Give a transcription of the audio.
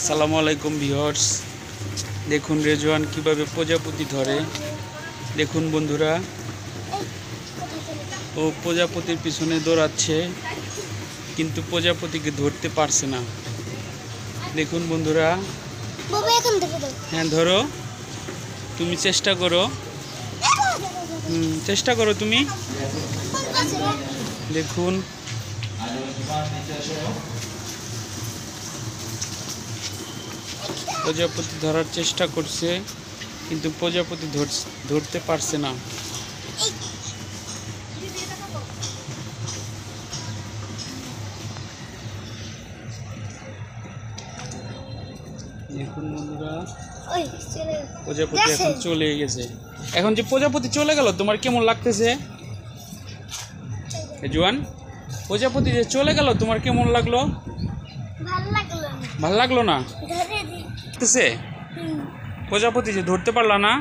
আসসালামু আলাইকুম ভিউয়ার্স, দেখুন রেজওয়ান কিভাবে প্রজাপতি ধরে। দেখুন বন্ধুরা, ও প্রজাপতির পিছনে দৌড়াচ্ছে কিন্তু প্রজাপতিকে ধরতে পারছে না। দেখুন বন্ধুরা, হ্যাঁ ধরো, তুমি চেষ্টা করো, চেষ্টা করো তুমি। দেখুন প্রজাপতি ধরার চেষ্টা করছে কিন্তু প্রজাপতি ধরতে পারছে না। দেখুন বন্ধুরা, প্রজাপতি এখন চলে গেছে। এখন যে প্রজাপতি চলে গেল, তোমার কেমন লাগতেছে জোয়ান? প্রজাপতি যে চলে গেল, তোমার কেমন লাগলো? ভালো লাগলো না? প্রজাপতি যে ধরতে পারলা না।